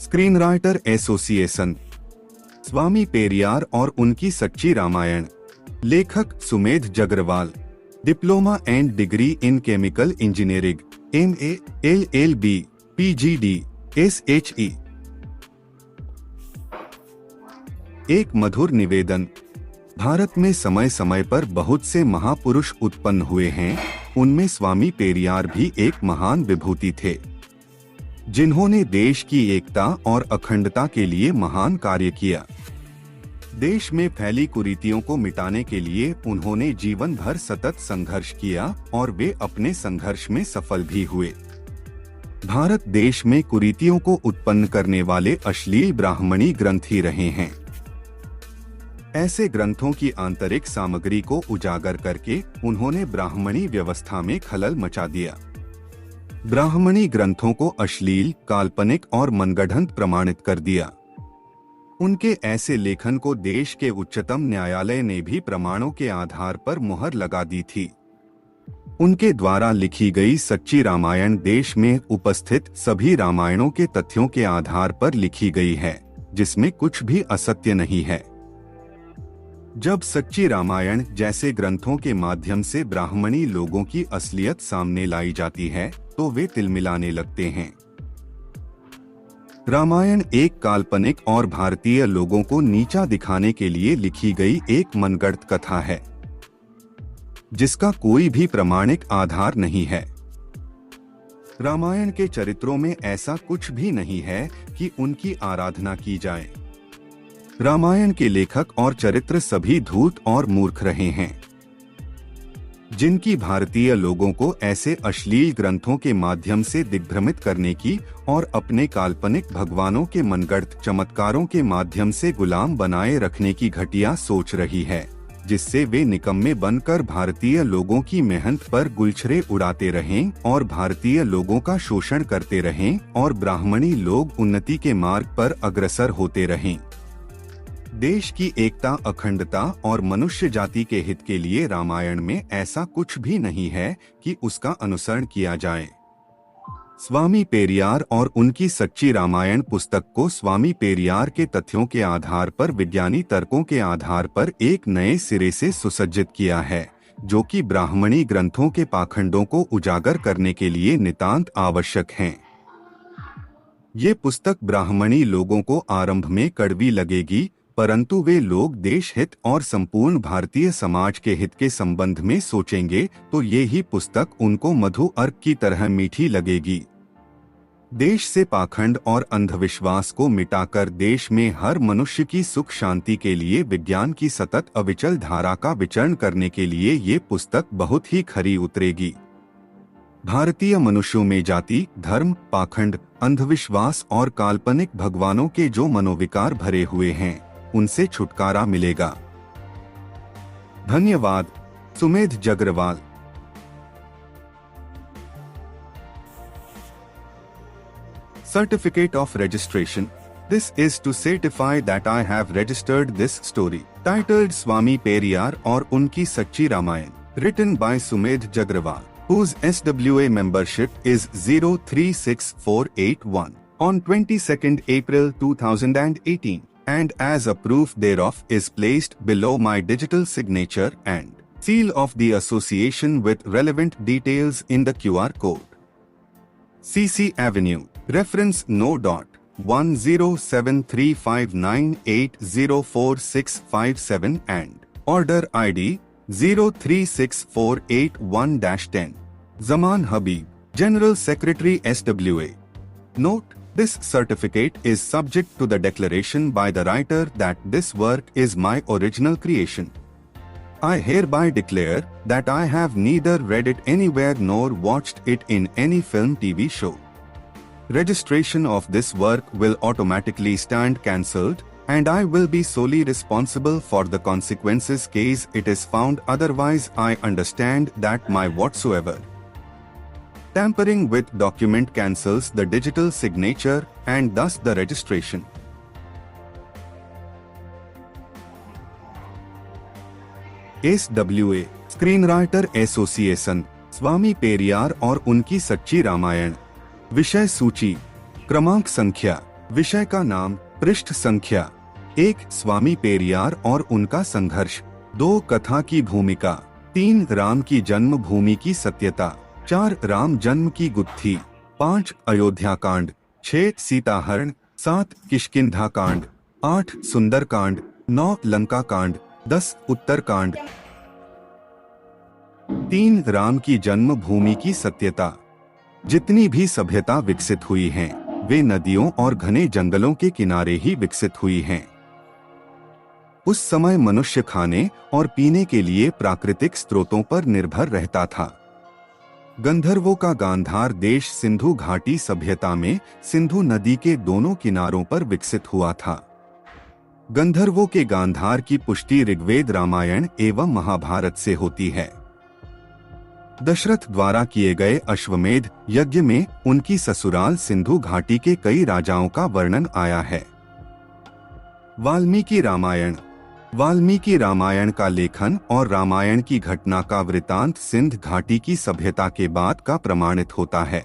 Screen writer association, Swami Periyar और उनकी सच्ची रामायण। लेखक Sumedh Jagarwal. Diploma and degree in chemical engineering, MA, LLB, PGD, SHE। एक मधुर निवेदन। भारत में समय समय पर बहुत से महापुरुष उत्पन्न हुए हैं, उनमें स्वामी पेरियार भी एक महान विभूति थे, जिन्होंने देश की एकता और अखंडता के लिए महान कार्य किया। देश में फैली कुरीतियों को मिटाने के लिए उन्होंने जीवन भर सतत संघर्ष किया और वे अपने संघर्ष में सफल भी हुए। भारत देश में कुरीतियों को उत्पन्न करने वाले अश्लील ब्राह्मणी ग्रंथ ही रहे हैं। ऐसे ग्रंथों की आंतरिक सामग्री को उजागर करके उन्होंने ब्राह्मणी व्यवस्था में खलल मचा दिया। ब्राह्मणी ग्रंथों को अश्लील, काल्पनिक और मनगढ़ंत प्रमाणित कर दिया। उनके ऐसे लेखन को देश के उच्चतम न्यायालय ने भी प्रमाणों के आधार पर मुहर लगा दी थी। उनके द्वारा लिखी गई सच्ची रामायण देश में उपस्थित सभी रामायणों के तथ्यों के आधार पर लिखी गई है, जिसमें कुछ भी असत्य नहीं है। जब सच्ची रामायण जैसे ग्रंथों के माध्यम से ब्राह्मणी लोगों की असलियत सामने लाई जाती है, तो वे तिलमिलाने लगते हैं। रामायण एक काल्पनिक और भारतीय लोगों को नीचा दिखाने के लिए लिखी गई एक मनगढ़ंत कथा है, जिसका कोई भी प्रमाणिक आधार नहीं है। रामायण के चरित्रों में ऐसा कुछ भी नहीं है कि उनकी आराधना की जाए। रामायण के लेखक और चरित्र सभी धूर्त और मूर्ख रहे हैं, जिनकी भारतीय लोगों को ऐसे अश्लील ग्रंथों के माध्यम से दिग्भ्रमित करने की और अपने काल्पनिक भगवानों के मनगढ़ंत चमत्कारों के माध्यम से गुलाम बनाए रखने की घटिया सोच रही है, जिससे वे निकम्मे बनकर भारतीय लोगों की मेहनत पर गुलछरे उड़ाते रहें और भारतीय लोगों का शोषण करते रहें और ब्राह्मणी लोग उन्नति के मार्ग पर अग्रसर होते रहें। देश की एकता, अखंडता और मनुष्य जाति के हित के लिए रामायण में ऐसा कुछ भी नहीं है कि उसका अनुसरण किया जाए। स्वामी पेरियार और उनकी सच्ची रामायण पुस्तक को स्वामी पेरियार के तथ्यों के आधार पर विज्ञानी तर्कों के आधार पर एक नए सिरे से सुसज्जित किया है, जो कि ब्राह्मणी ग्रंथों के पाखंडों को उजागर करने के लिए नितांत आवश्यक हैं। ये पुस्तक ब्राह्मणी लोगों को आरंभ में कड़वी लगेगी, परंतु वे लोग देश हित और संपूर्ण भारतीय समाज के हित के संबंध में सोचेंगे तो ये ही पुस्तक उनको मधु अर्क की तरह मीठी लगेगी। देश से पाखंड और अंधविश्वास को मिटाकर देश में हर मनुष्य की सुख शांति के लिए विज्ञान की सतत अविचल धारा का विचरण करने के लिए ये पुस्तक बहुत ही खरी उतरेगी। भारतीय मनुष्यों में जाति, धर्म, पाखंड, अंधविश्वास और काल्पनिक भगवानों के जो मनोविकार भरे हुए हैं, उनसे छुटकारा मिलेगा। धन्यवाद। Sumedh Jagarwal. Certificate of registration. This is to certify that I have registered this story, titled Swami Periyar और उनकी सच्ची Ramayan, written by Sumedh Jagrawal, whose SWA membership is 036481 on 22nd April 2018. And as a proof thereof is placed below my digital signature and seal of the association with relevant details in the QR code. CC Avenue, reference no.107359804657 and order ID 036481-10. Zaman Habib, General Secretary SWA. Note: this certificate is subject to the declaration by the writer that this work is my original creation. I hereby declare that I have neither read it anywhere nor watched it in any film, TV show. Registration of this work will automatically stand cancelled, and I will be solely responsible for the consequences case it is found otherwise. I understand that my whatsoever tampering with document cancels the digital signature and thus the registration. SWA, screen writer association, Swami Periyar और उनकी सच्ची रामायण। विषय सूची, क्रमांक संख्या विषय का नाम पृष्ठ संख्या 1 स्वामी पेरियार और उनका संघर्ष। 2 कथा की भूमिका। 3 राम की जन्मभूमि की सत्यता। 4 राम जन्म की गुत्थी। 5 अयोध्या कांड। 6 सीताहरण। 7 किष्किंधा कांड। 8 सुंदर कांड। 9 लंका कांड। 10 उत्तर कांड। 3 राम की जन्मभूमि की सत्यता। जितनी भी सभ्यता विकसित हुई हैं, वे नदियों और घने जंगलों के किनारे ही विकसित हुई हैं। उस समय मनुष्य खाने और पीने के लिए प्राकृतिक स्रोतों पर निर्भर रहता था। गंधर्वों का गांधार देश सिंधु घाटी सभ्यता में सिंधु नदी के दोनों किनारों पर विकसित हुआ था। गंधर्वों के गांधार की पुष्टि ऋग्वेद, रामायण एवं महाभारत से होती है। दशरथ द्वारा किए गए अश्वमेध यज्ञ में उनकी ससुराल सिंधु घाटी के कई राजाओं का वर्णन आया है। वाल्मीकि रामायण। वाल्मीकि रामायण का लेखन और रामायण की घटना का वृतांत सिंध घाटी की सभ्यता के बाद का प्रमाणित होता है।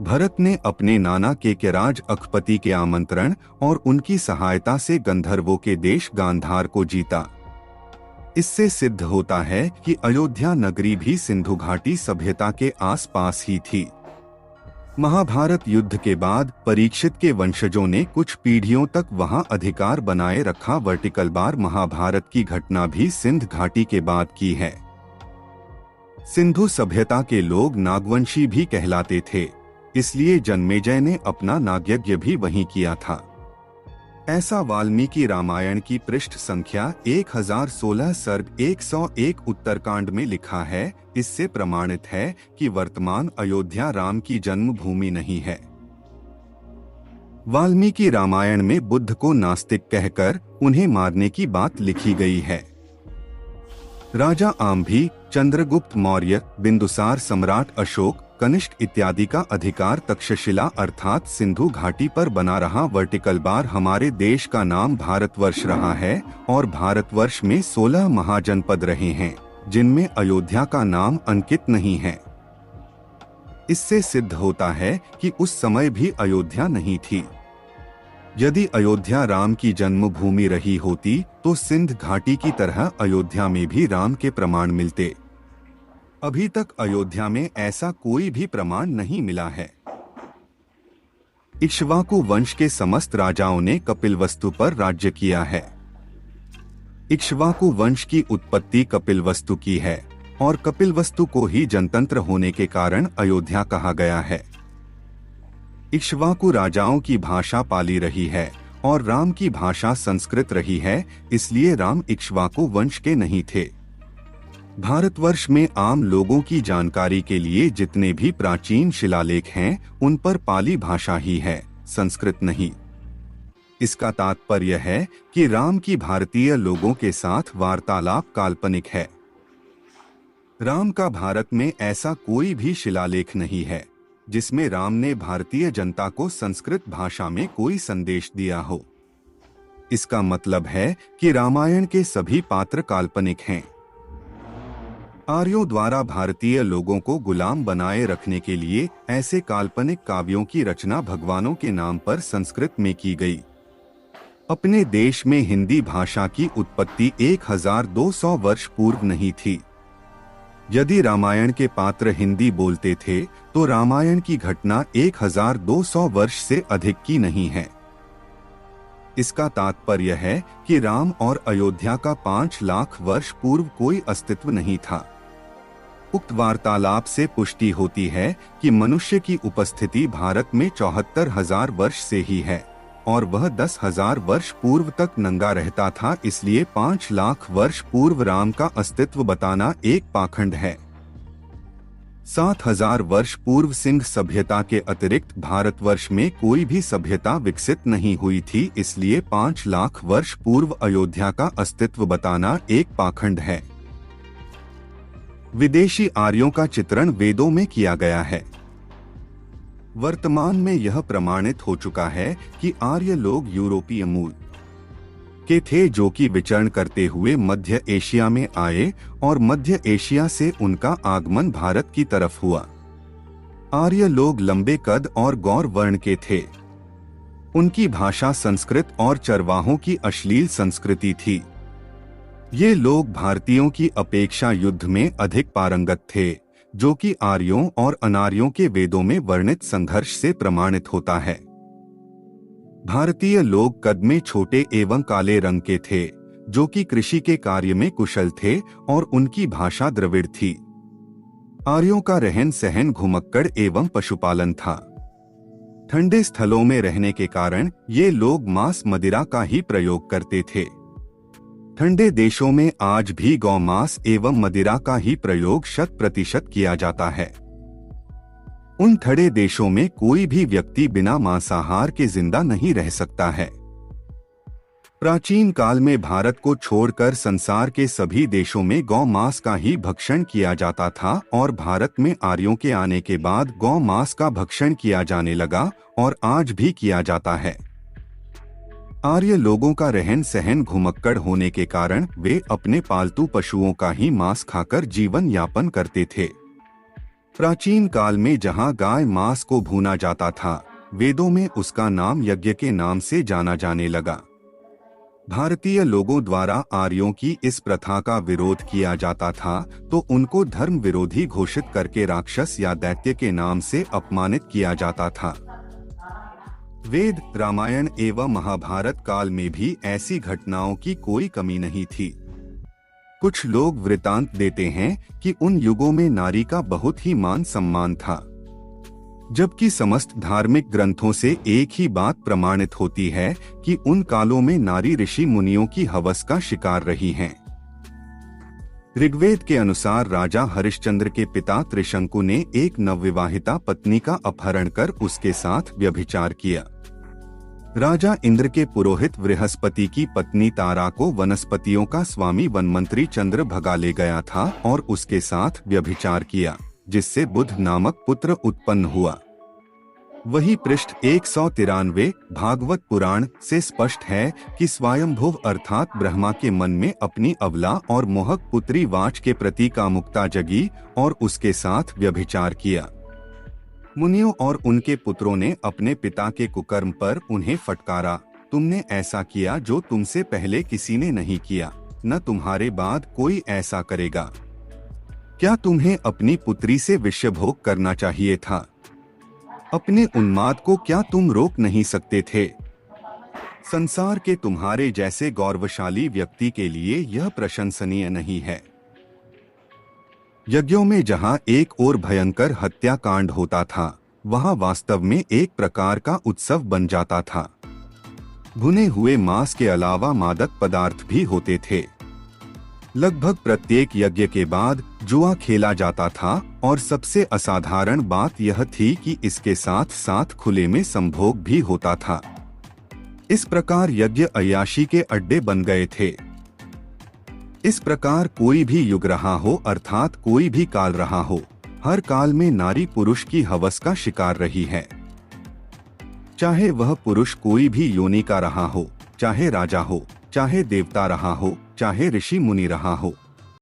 भरत ने अपने नाना केकयराज अकपति के आमंत्रण और उनकी सहायता से गंधर्वों के देश गांधार को जीता। इससे सिद्ध होता है कि अयोध्या नगरी भी सिंधु घाटी सभ्यता के आसपास ही थी। महाभारत युद्ध के बाद परीक्षित के वंशजों ने कुछ पीढ़ियों तक वहां अधिकार बनाए रखा। वर्टिकल बार महाभारत की घटना भी सिंध घाटी के बाद की है। सिंधु सभ्यता के लोग नागवंशी भी कहलाते थे, इसलिए जन्मेजय ने अपना नागयज्ञ भी वहीं किया था। ऐसा वाल्मीकि रामायण की पृष्ठ संख्या 1016 सर्ग 101 उत्तरकांड में लिखा है। इससे प्रमाणित है कि वर्तमान अयोध्या राम की जन्मभूमि नहीं है। वाल्मीकि रामायण में बुद्ध को नास्तिक कहकर उन्हें मारने की बात लिखी गई है। राजा आम्भी, चंद्रगुप्त मौर्य, बिंदुसार सम्राट अशोक, कनिष्क इत्यादि का अधिकार तक्षशिला अर्थात सिंधु घाटी पर बना रहा। वर्टिकल बार हमारे देश का नाम भारतवर्ष रहा है और भारतवर्ष में 16 महाजनपद रहे हैं, जिनमें अयोध्या का नाम अंकित नहीं है। इससे सिद्ध होता है कि उस समय भी अयोध्या नहीं थी। यदि अयोध्या राम की जन्मभूमि रही होती तो सिंध घाटी की तरह अयोध्या में भी राम के प्रमाण मिलते। अभी तक अयोध्या में ऐसा कोई भी प्रमाण नहीं मिला है। इक्ष्वाकु वंश के समस्त राजाओं ने कपिलवस्तु पर राज्य किया है। इक्ष्वाकु वंश की उत्पत्ति कपिलवस्तु की है और कपिलवस्तु को ही जनतंत्र होने के कारण अयोध्या कहा गया है। इक्ष्वाकु राजाओं की भाषा पाली रही है और राम की भाषा संस्कृत रही है, इसलिए राम इक्ष्वाकु वंश के नहीं थे। भारतवर्ष में आम लोगों की जानकारी के लिए जितने भी प्राचीन शिलालेख हैं, उन पर पाली भाषा ही है, संस्कृत नहीं। इसका तात्पर्य है कि राम की भारतीय लोगों के साथ वार्तालाप काल्पनिक है। राम का भारत में ऐसा कोई भी शिलालेख नहीं है जिसमें राम ने भारतीय जनता को संस्कृत भाषा में कोई संदेश दिया हो। इसका मतलब है कि रामायण के सभी पात्र काल्पनिक हैं। आर्यों द्वारा भारतीय लोगों को गुलाम बनाए रखने के लिए ऐसे काल्पनिक काव्यों की रचना भगवानों के नाम पर संस्कृत में की गई। अपने देश में हिंदी भाषा की उत्पत्ति 1200 वर्ष पूर्व नहीं थी। यदि रामायण के पात्र हिंदी बोलते थे तो रामायण की घटना 1200 वर्ष से अधिक की नहीं है। इसका तात्पर्य है कि राम और अयोध्या का 5 लाख वर्ष पूर्व कोई अस्तित्व नहीं था। उक्त वार्तालाप से पुष्टि होती है कि मनुष्य की उपस्थिति भारत में 74,000 वर्ष से ही है और वह 10,000 वर्ष पूर्व तक नंगा रहता था, इसलिए 5 लाख वर्ष पूर्व राम का अस्तित्व बताना एक पाखंड है। 7,000 वर्ष पूर्व सिंध सभ्यता के अतिरिक्त भारतवर्ष में कोई भी सभ्यता विकसित नहीं हुई थी, इसलिए 5 लाख वर्ष पूर्व अयोध्या का अस्तित्व बताना एक पाखंड है। विदेशी आर्यों का चित्रण वेदों में किया गया है। वर्तमान में यह प्रमाणित हो चुका है कि आर्य लोग यूरोपीय मूल के थे, जो कि विचरण करते हुए मध्य एशिया में आए और मध्य एशिया से उनका आगमन भारत की तरफ हुआ। आर्य लोग लंबे कद और गौर वर्ण के थे। उनकी भाषा संस्कृत और चरवाहों की अश्लील संस्कृति थी। ये लोग भारतीयों की अपेक्षा युद्ध में अधिक पारंगत थे, जो कि आर्यों और अनार्यों के वेदों में वर्णित संघर्ष से प्रमाणित होता है। भारतीय लोग कद में छोटे एवं काले रंग के थे, जो कि कृषि के कार्य में कुशल थे, और उनकी भाषा द्रविड़ थी। आर्यों का रहन सहन घुमक्कड़ एवं पशुपालन था। ठंडे स्थलों में रहने के कारण ये लोग मांस मदिरा का ही प्रयोग करते थे। ठंडे देशों में आज भी गौमांस एवं मदिरा का ही प्रयोग 100% किया जाता है। उन ठंडे देशों में कोई भी व्यक्ति बिना मांसाहार के जिंदा नहीं रह सकता है। प्राचीन काल में भारत को छोड़कर संसार के सभी देशों में गौ मांस का ही भक्षण किया जाता था, और भारत में आर्यों के आने के बाद गौ मांस का भक्षण किया जाने लगा और आज भी किया जाता है। आर्य लोगों का रहन सहन घुमक्कड़ होने के कारण वे अपने पालतू पशुओं का ही मांस खाकर जीवन यापन करते थे। प्राचीन काल में जहां गाय मांस को भूना जाता था, वेदों में उसका नाम यज्ञ के नाम से जाना जाने लगा। भारतीय लोगों द्वारा आर्यों की इस प्रथा का विरोध किया जाता था, तो उनको धर्म विरोधी घोषित करके राक्षस या दैत्य के नाम से अपमानित किया जाता था। वेद, रामायण एवं महाभारत काल में भी ऐसी घटनाओं की कोई कमी नहीं थी। कुछ लोग वृतांत देते हैं कि उन युगों में नारी का बहुत ही मान सम्मान था, जबकि समस्त धार्मिक ग्रंथों से एक ही बात प्रमाणित होती है कि उन कालों में नारी ऋषि मुनियों की हवस का शिकार रही हैं। ऋग्वेद के अनुसार राजा हरिश्चंद्र के पिता त्रिशंकु ने एक नवविवाहिता पत्नी का अपहरण कर उसके साथ व्यभिचार किया। राजा इंद्र के पुरोहित बृहस्पति की पत्नी तारा को वनस्पतियों का स्वामी वनमंत्री चंद्र भगा ले गया था और उसके साथ व्यभिचार किया, जिससे बुध नामक पुत्र उत्पन्न हुआ। वही पृष्ठ 193 भागवत पुराण से स्पष्ट है कि स्वयंभुव अर्थात ब्रह्मा के मन में अपनी अबला और मोहक पुत्री वाच के प्रति कामुकता जगी और उसके साथ व्यभिचार किया। मुनियों और उनके पुत्रों ने अपने पिता के कुकर्म पर उन्हें फटकारा, तुमने ऐसा किया जो तुमसे पहले किसी ने नहीं किया, न तुम्हारे बाद कोई ऐसा करेगा। क्या तुम्हें अपनी पुत्री से विषय भोग करना चाहिए था? अपने उन्माद को क्या तुम रोक नहीं सकते थे? संसार के तुम्हारे जैसे गौरवशाली व्यक्ति के लिए यह प्रशंसनीय नहीं है। यज्ञों में जहां एक और भयंकर हत्याकांड होता था, वहां वास्तव में एक प्रकार का उत्सव बन जाता था। भुने हुए मांस के अलावा मादक पदार्थ भी होते थे। लगभग प्रत्येक यज्ञ के बाद जुआ खेला जाता था, और सबसे असाधारण बात यह थी कि इसके साथ साथ खुले में संभोग भी होता था। इस प्रकार यज्ञ अय्याशी के अड्डे बन गए थे। इस प्रकार कोई भी युग रहा हो अर्थात कोई भी काल रहा हो, हर काल में नारी पुरुष की हवस का शिकार रही है। चाहे वह पुरुष कोई भी योनि का रहा हो, चाहे राजा हो, चाहे देवता रहा हो, चाहे ऋषि मुनि रहा हो।